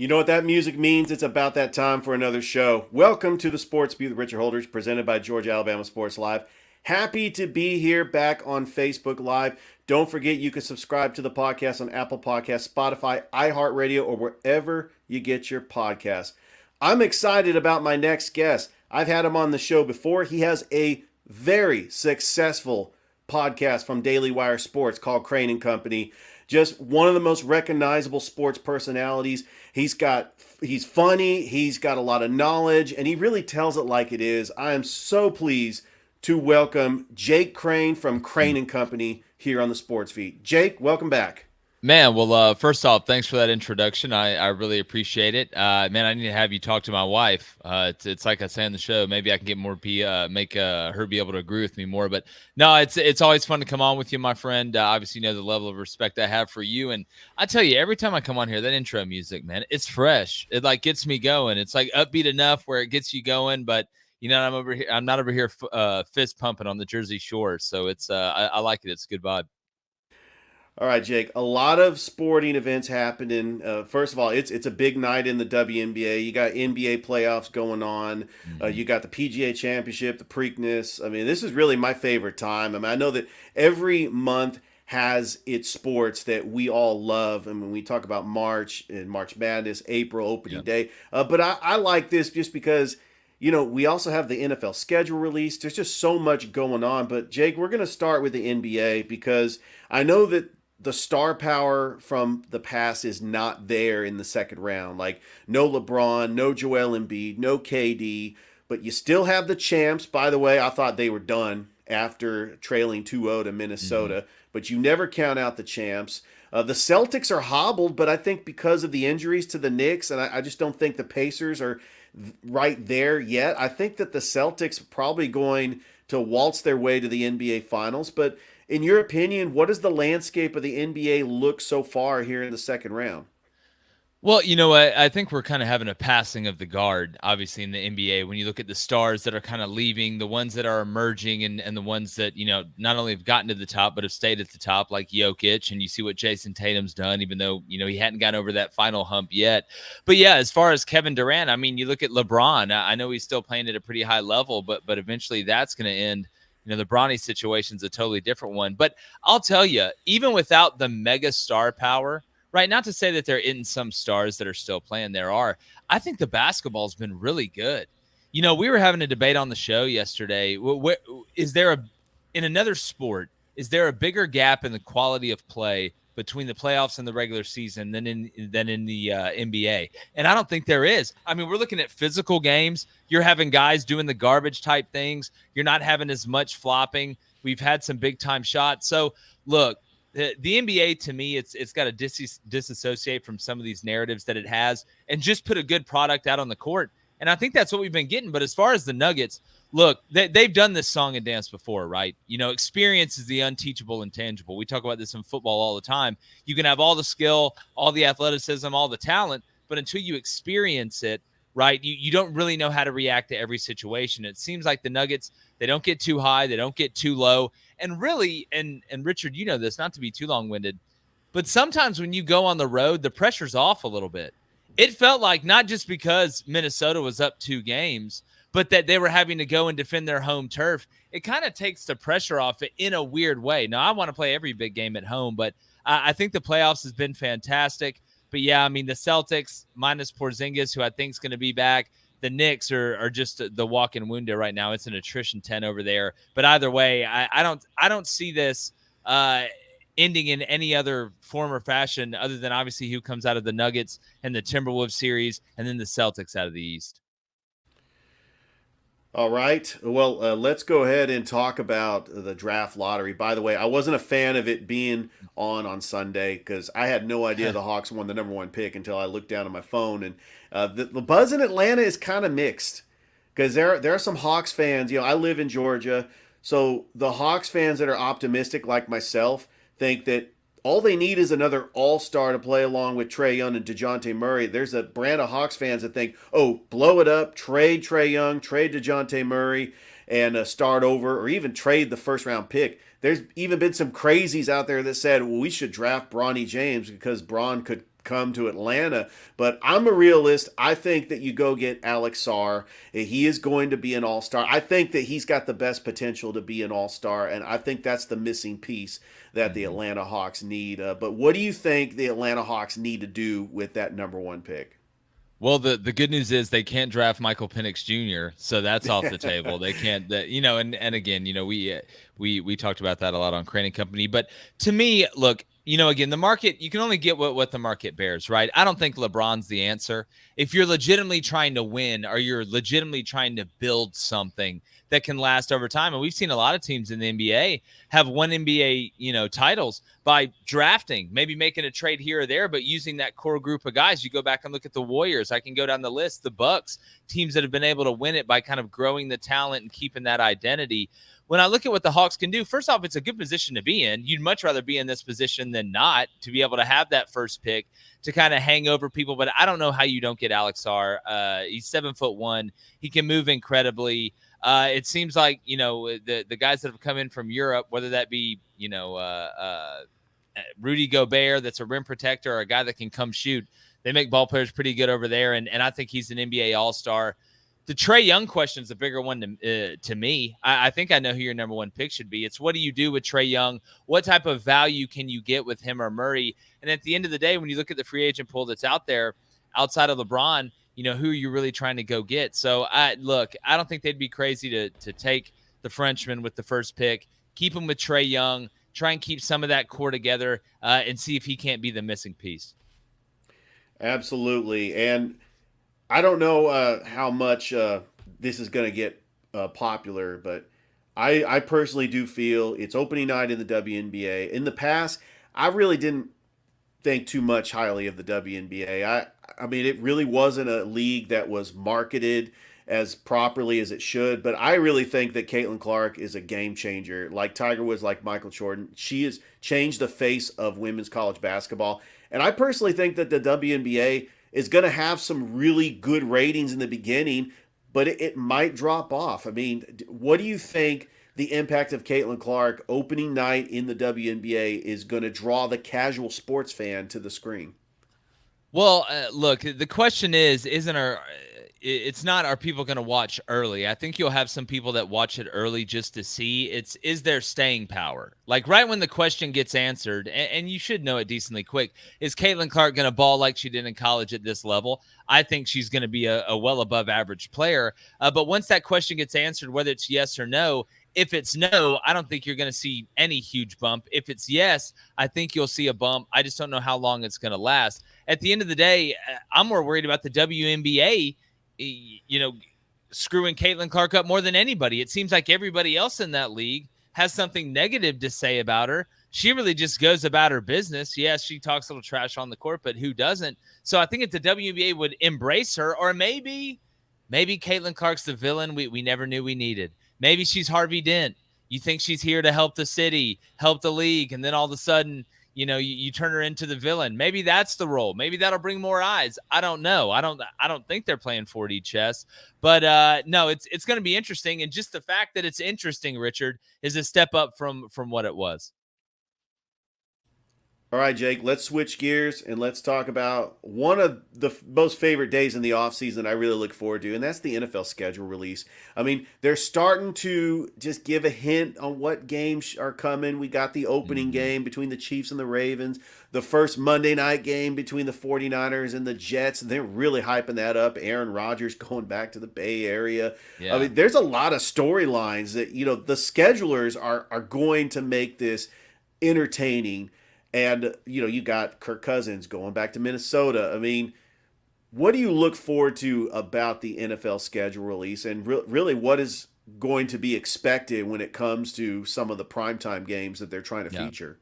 You know what that music means? It's about that time for another show. Welcome to the Sports Beat with Richard Holdridge, presented by Georgia Alabama Sports Live. Happy to be here back on Facebook Live. Don't forget you can subscribe to the podcast on Apple Podcasts, Spotify, iHeartRadio, or wherever you get your podcasts. I'm excited about my next guest. I've had him on the show before. He has a very successful podcast from Daily Wire Sports called Crain and Company. Just one of the most recognizable sports personalities. He's funny, he's got a lot of knowledge, and he really tells it like it is. I am so pleased to welcome Jake Crain from Crain and Company here on the Sports Feed. Jake, welcome back. Man, well, first off, thanks for that introduction. I really appreciate it. Man, I need to have you talk to my wife. It's like I say on the show. Maybe I can get more make her be able to agree with me more. But no, it's always fun to come on with you, my friend. Obviously, you know the level of respect I have for you. And I tell you, every time I come on here, that intro music, man, it's fresh. It like gets me going. It's like upbeat enough where it gets you going, but you know, I'm not over here fist pumping on the Jersey Shore. So it's I like it. It's a good vibe. All right, Jake. A lot of sporting events happening. First of all, it's a big night in the WNBA. You got NBA playoffs going on. You got the PGA Championship, the Preakness. I mean, this is really my favorite time. I mean, I know that every month has its sports that we all love. I mean, we talk about March and March Madness, April opening day. But I like this just because, you know, we also have the NFL schedule released. There's just so much going on. But Jake, we're going to start with the NBA because I know that the star power from the past is not there in the second round. Like no LeBron, no Joel Embiid, no KD, but you still have the champs. By the way, I thought they were done after trailing 2-0 to Minnesota, but you never count out the champs. The Celtics are hobbled, but I think because of the injuries to the Knicks, and I just don't think the Pacers are right there yet. I think that the Celtics are probably going to waltz their way to the NBA Finals, but in your opinion, what does the landscape of the NBA look so far here in the second round? Well, you know what? I think we're kind of having a passing of the guard, obviously, in the NBA. When you look at the stars that are kind of leaving, the ones that are emerging, and the ones that, you know, not only have gotten to the top, but have stayed at the top, like Jokic. And you see what Jason Tatum's done, even though, you know, he hadn't gotten over that final hump yet. But yeah, as far as Kevin Durant, I mean, you look at LeBron. I know he's still playing at a pretty high level, but eventually that's going to end. You know, the Bronny situation's a totally different one. But I'll tell you, even without the mega star power, right? Not to say that there isn't some stars that are still playing. There are. I think the basketball's been really good. You know, we were having a debate on the show yesterday. Is there in another sport, is there a bigger gap in the quality of play between the playoffs and the regular season than in the NBA? And I don't think there is. I mean, we're looking at physical games. You're having guys doing the garbage type things. You're not having as much flopping. We've had some big time shots. So look, the NBA, to me, it's got to disassociate from some of these narratives that it has and just put a good product out on the court. And I think that's what we've been getting. But as far as the Nuggets, look, they've done this song and dance before, right? You know, experience is the unteachable intangible. We talk about this in football all the time. You can have all the skill, all the athleticism, all the talent, but until you experience it, right, you don't really know how to react to every situation. It seems like the Nuggets, they don't get too high, they don't get too low. And really, and Richard, you know this, not to be too long-winded, but sometimes when you go on the road, the pressure's off a little bit. It felt like not just because Minnesota was up 2 games, but that they were having to go and defend their home turf. It kind of takes the pressure off it in a weird way. Now, I want to play every big game at home, but I think the playoffs has been fantastic. But yeah, I mean, the Celtics minus Porzingis, who I think is going to be back. The Knicks are just the walking wounded right now. It's an attrition 10 over there. But either way, I don't see this ending in any other form or fashion other than obviously who comes out of the Nuggets and the Timberwolves series and then the Celtics out of the East. All right. Well, let's go ahead and talk about the draft lottery. By the way, I wasn't a fan of it being on Sunday because I had no idea the Hawks won the number 1 pick until I looked down at my phone. And the buzz in Atlanta is kind of mixed because there are some Hawks fans. You know, I live in Georgia, so the Hawks fans that are optimistic, like myself, think that all they need is another all-star to play along with Trae Young and DeJounte Murray. There's a brand of Hawks fans that think, oh, blow it up, trade Trae Young, trade DeJounte Murray, and start over, or even trade the first-round pick. There's even been some crazies out there that said, well, we should draft Bronny James because Bron could come to Atlanta. But I'm a realist. I think that you go get Alex Sarr. He is going to be an all-star. I think that he's got the best potential to be an all-star, and I think that's the missing piece that the Mhm. Atlanta Hawks need. But what do you think the Atlanta Hawks need to do with that number one pick? Well, the good news is they can't draft Michael Penix Jr., so that's off the table. They can't, that and again, we talked about that a lot on Crain and Company. But to me, look, again, the market, you can only get what the market bears, right? I don't think LeBron's the answer. If you're legitimately trying to win, or you're legitimately trying to build something that can last over time, and we've seen a lot of teams in the NBA have won NBA, titles by drafting, maybe making a trade here or there, but using that core group of guys. You go back and look at the Warriors. I can go down the list, the Bucks, teams that have been able to win it by kind of growing the talent and keeping that identity. When I look at what the Hawks can do, first off, it's a good position to be in. You'd much rather be in this position than not, to be able to have that first pick to kind of hang over people. But I don't know how you don't get Alex Sarr. He's 7'1". He can move incredibly. It seems like, the guys that have come in from Europe, whether that be, Rudy Gobert, that's a rim protector, or a guy that can come shoot, they make ball players pretty good over there. And I think he's an NBA All-Star. The Trae Young question is a bigger one to me. I think I know who your number one pick should be. It's what do you do with Trae Young? What type of value can you get with him or Murray? And at the end of the day, when you look at the free agent pool that's out there, outside of LeBron, who are you really trying to go get? So, I don't think they'd be crazy to take the Frenchman with the first pick, keep him with Trae Young, try and keep some of that core together, and see if he can't be the missing piece. Absolutely. And I don't know how much this is going to get popular, but I personally do feel it's opening night in the WNBA. In the past, I really didn't think too much highly of the WNBA. I mean, it really wasn't a league that was marketed as properly as it should. But I really think that Caitlin Clark is a game changer. Like Tiger Woods, like Michael Jordan, she has changed the face of women's college basketball. And I personally think that the WNBA is going to have some really good ratings in the beginning, but it might drop off. I mean, what do you think the impact of Caitlin Clark opening night in the WNBA is going to draw the casual sports fan to the screen? Well, look, the question it's not, are people going to watch early? I think you'll have some people that watch it early just to see. Is there staying power? Like right when the question gets answered, and you should know it decently quick, is Caitlin Clark going to ball like she did in college at this level? I think she's going to be a well above average player. But once that question gets answered, whether it's yes or no, if it's no, I don't think you're going to see any huge bump. If it's yes, I think you'll see a bump. I just don't know how long it's going to last. At the end of the day, I'm more worried about the WNBA, screwing Caitlin Clark up more than anybody. It seems like everybody else in that league has something negative to say about her. She really just goes about her business. Yes, she talks a little trash on the court, but who doesn't? So I think if the WNBA would embrace her, or maybe Caitlin Clark's the villain we never knew we needed. Maybe she's Harvey Dent. You think she's here to help the city, help the league, and then all of a sudden, you turn her into the villain. Maybe that's the role. Maybe that'll bring more eyes. I don't know. I don't think they're playing 4D chess, but no, it's going to be interesting. And just the fact that it's interesting, Richard, is a step up from what it was. All right, Jake, let's switch gears and let's talk about one of the most favorite days in the offseason I really look forward to, and that's the NFL schedule release. I mean, they're starting to just give a hint on what games are coming. We got the opening game between the Chiefs and the Ravens, the first Monday night game between the 49ers and the Jets. They're really hyping that up. Aaron Rodgers going back to the Bay Area. Yeah. I mean, there's a lot of storylines that, the schedulers are going to make this entertaining. And, you got Kirk Cousins going back to Minnesota. I mean, what do you look forward to about the NFL schedule release? And really, what is going to be expected when it comes to some of the primetime games that they're trying to feature?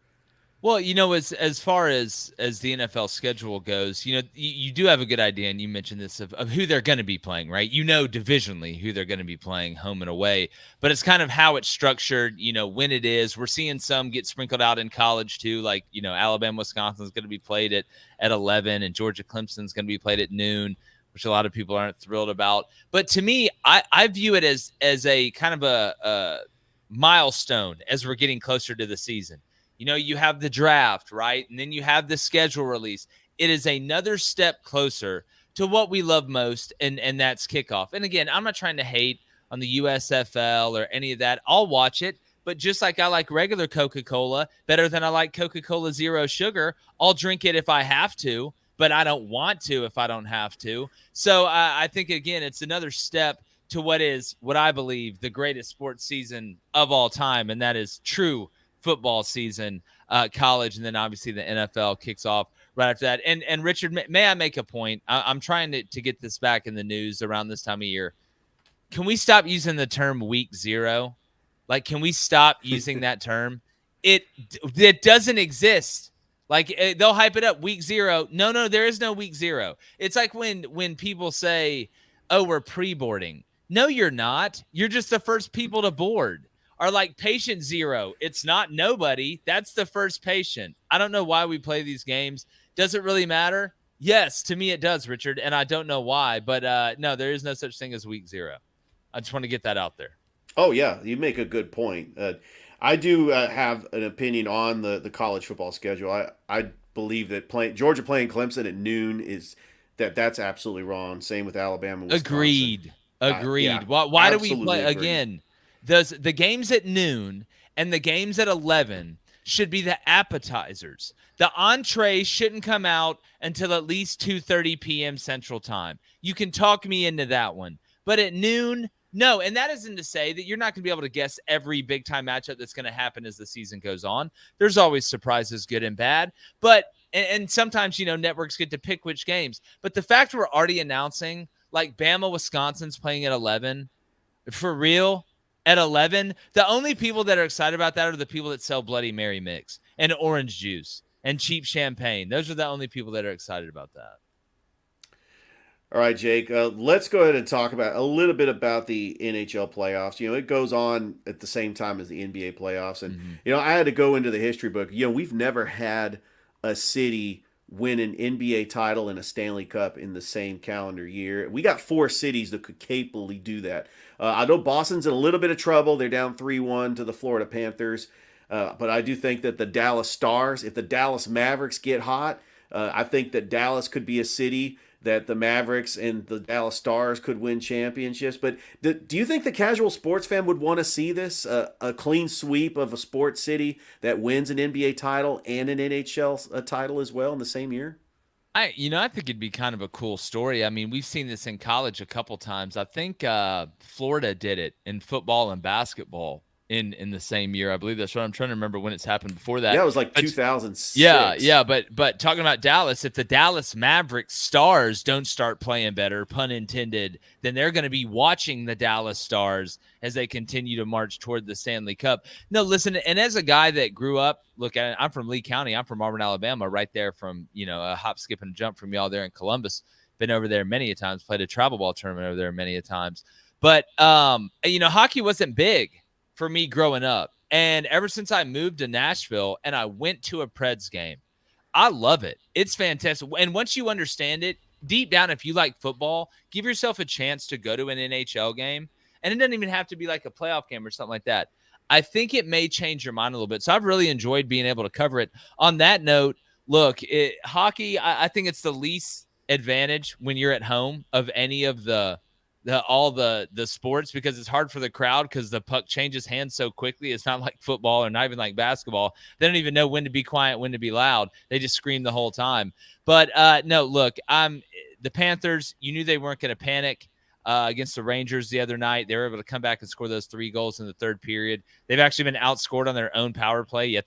Well, as far as the NFL schedule goes, you do have a good idea, and you mentioned this of who they're going to be playing, right? Divisionally who they're going to be playing home and away, but it's kind of how it's structured, when it is. We're seeing some get sprinkled out in college too, like, Alabama, Wisconsin is going to be played at 11, and Georgia, Clemson's going to be played at noon, which a lot of people aren't thrilled about. But to me, I view it as a kind of a milestone as we're getting closer to the season. You have the draft, right? And then you have the schedule release. it is another step closer to what we love most, and that's kickoff. And again, I'm not trying to hate on the USFL or any of that. I'll watch it, but just like I like regular Coca-Cola better than I like Coca-Cola Zero Sugar, I'll drink it if I have to, but I don't want to if I don't have to. So I think, again, it's another step to what I believe the greatest sports season of all time, and that is true football season, college, and then obviously the NFL kicks off right after that. And Richard, may I make a point? I'm trying to get this back in the news around this time of year. Can we stop using the term week zero? Like, can we stop using that term? It doesn't exist. Like, they'll hype it up week zero. No, there is no week zero. It's like when people say, "Oh, we're pre-boarding." No, you're not. You're just the first people to board. Or like patient zero. It's not nobody. That's the first patient. I don't know why we play these games. Does it really matter? Yes, to me it does, Richard, and I don't know why. But no, there is no such thing as week zero. I just want to get that out there. Oh yeah, you make a good point. I do have an opinion on the college football schedule. I believe that Georgia playing Clemson at noon that's absolutely wrong. Same with Alabama, Wisconsin. Agreed. Yeah, Agreed. Why do we absolutely play agree. again? The games at noon and the games at 11 should be the appetizers. The entree shouldn't come out until at least 2:30 p.m. Central Time. You can talk me into that one. But at noon, no. And that isn't to say that you're not going to be able to guess every big time matchup that's going to happen as the season goes on. There's always surprises, good and bad. But and sometimes, networks get to pick which games. But the fact we're already announcing, like Bama, Wisconsin's playing at 11, for real, at 11, the only people that are excited about that are the people that sell Bloody Mary mix and orange juice and cheap champagne. Those are the only people that are excited about that. All right, Jake. Let's go ahead and talk about a little bit about the NHL playoffs. It goes on at the same time as the NBA playoffs, and Mm-hmm. I had to go into the history book. We've never had a city win an NBA title and a Stanley Cup in the same calendar year. We got 4 cities that could capably do that. I know Boston's in a little bit of trouble. They're down 3-1 to the Florida Panthers, but I do think that the Dallas Stars, if the Dallas Mavericks get hot, I think that Dallas could be a city that the Mavericks and the Dallas Stars could win championships. But do you think the casual sports fan would want to see this? A clean sweep of a sports city that wins an NBA title and an NHL title as well in the same year? I think it'd be kind of a cool story. I mean, we've seen this in college a couple times. I think Florida did it in football and basketball in the same year. I believe that's right. I'm trying to remember when it's happened before that. Yeah, it was like But 2006. but talking about Dallas, if the Dallas Mavericks Stars don't start playing better, pun intended, then they're going to be watching the Dallas Stars as they continue to march toward the Stanley Cup. No, listen, and as a guy that grew up, look, I'm from Lee County. I'm from Auburn, Alabama, right there from, a hop, skip, and a jump from y'all there in Columbus. Been over there many a times, played a travel ball tournament over there many a times. But, hockey wasn't big for me growing up. And ever since I moved to Nashville and I went to a Preds game, I love it. It's fantastic. And once you understand it, deep down, if you like football, give yourself a chance to go to an NHL game. And it doesn't even have to be like a playoff game or something like that. I think it may change your mind a little bit. So I've really enjoyed being able to cover it. On that note, look, hockey, I think it's the least advantage when you're at home of any of all the sports, because it's hard for the crowd because the puck changes hands so quickly. It's not like football or not even like basketball. They don't even know when to be quiet, when to be loud. They just scream the whole time. But no, look, the Panthers, you knew they weren't going to panic against the Rangers the other night. They were able to come back and score those 3 goals in the third period. They've actually been outscored on their own power play, yet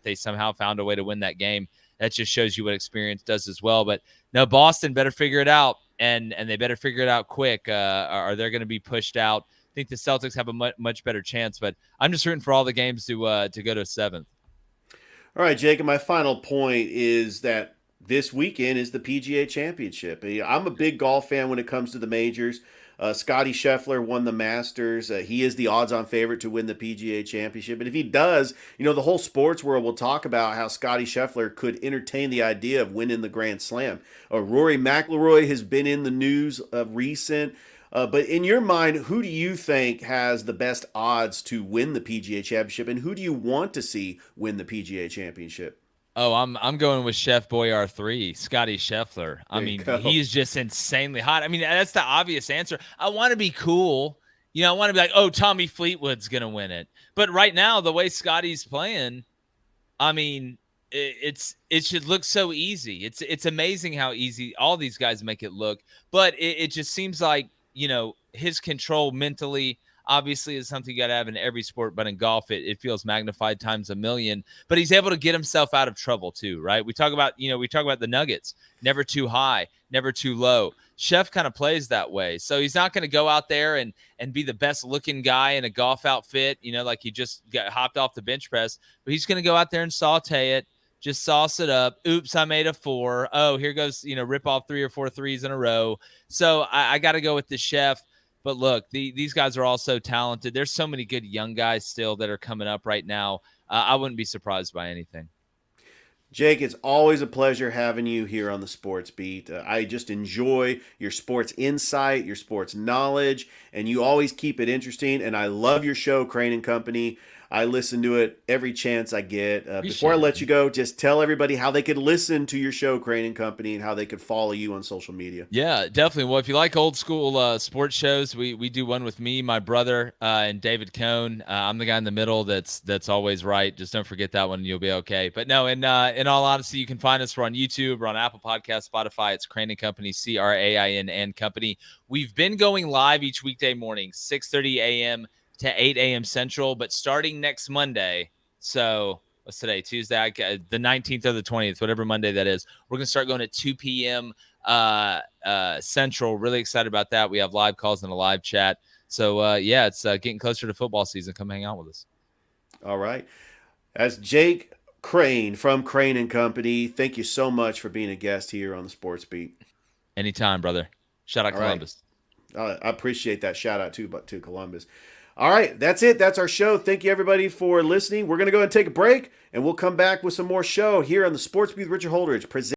they somehow found a way to win that game. That just shows you what experience does as well. But no, Boston better figure it out, and they better figure it out quick, or they're going to be pushed out. I think the Celtics have a much better chance, but I'm just rooting for all the games to go to 7th. All right, Jacob, my final point is that this weekend is the PGA Championship. I'm a big golf fan when it comes to the majors. Scotty Scheffler won the Masters. He is the odds-on favorite to win the PGA Championship. And if he does, the whole sports world will talk about how Scotty Scheffler could entertain the idea of winning the Grand Slam. Rory McIlroy has been in the news recent. But in your mind, who do you think has the best odds to win the PGA Championship, and who do you want to see win the PGA Championship? Oh, I'm going with Chef Boyar 3, Scotty Scheffler. I There you mean, go. he's just insanely hot. I mean, that's the obvious answer. I want to be cool. I want to be like, oh, Tommy Fleetwood's gonna win it. But right now, the way Scotty's playing, I mean, it should look so easy. It's amazing how easy all these guys make it look. But it just seems like his control mentally obviously is something you got to have in every sport. But in golf, it feels magnified times a million. But he's able to get himself out of trouble too, right? We talk about the Nuggets, never too high, never too low. Chef kind of plays that way, so he's not going to go out there and be the best looking guy in a golf outfit, like he just got hopped off the bench press. But he's going to go out there and saute it, just sauce it up. Oops, I made a 4. Oh, here goes, rip off 3 or 4 threes in a row. So I got to go with the Chef. But look, these guys are all so talented. There's so many good young guys still that are coming up right now. I wouldn't be surprised by anything. Jake, it's always a pleasure having you here on the Sports Beat. I just enjoy your sports insight, your sports knowledge, and you always keep it interesting. And I love your show, Crain and Company. I listen to it every chance I get. Before I Appreciate it, let you man. go, just tell everybody how they could listen to your show, Crain and Company, and how they could follow you on social media. Yeah, definitely. Well, if you like old school sports shows, we do one with me, my brother, and David Cohn. I'm the guy in the middle that's always right. Just don't forget that one, and you'll be okay. But no, in all honesty, you can find us. We're on YouTube, we're on Apple Podcasts, Spotify. It's Crain and Company, Crain and Company. We've been going live each weekday morning, 6:30 a.m. to 8 a.m. Central. But starting next Monday, so what's today? Tuesday, the 19th or the 20th, whatever Monday that is. We're gonna start going at 2 p.m. Central. Really excited about that. We have live calls and a live chat. So yeah, it's getting closer to football season. Come hang out with us. All right. As Jake Crain from Crain and Company, thank you so much for being a guest here on the Sports Beat. Anytime, brother. Shout out All right. Columbus. I appreciate that shout out to Columbus. All right, that's it. That's our show. Thank you everybody for listening. We're going to go ahead and take a break, and we'll come back with some more show here on the Sports Beat with Richard Holdridge.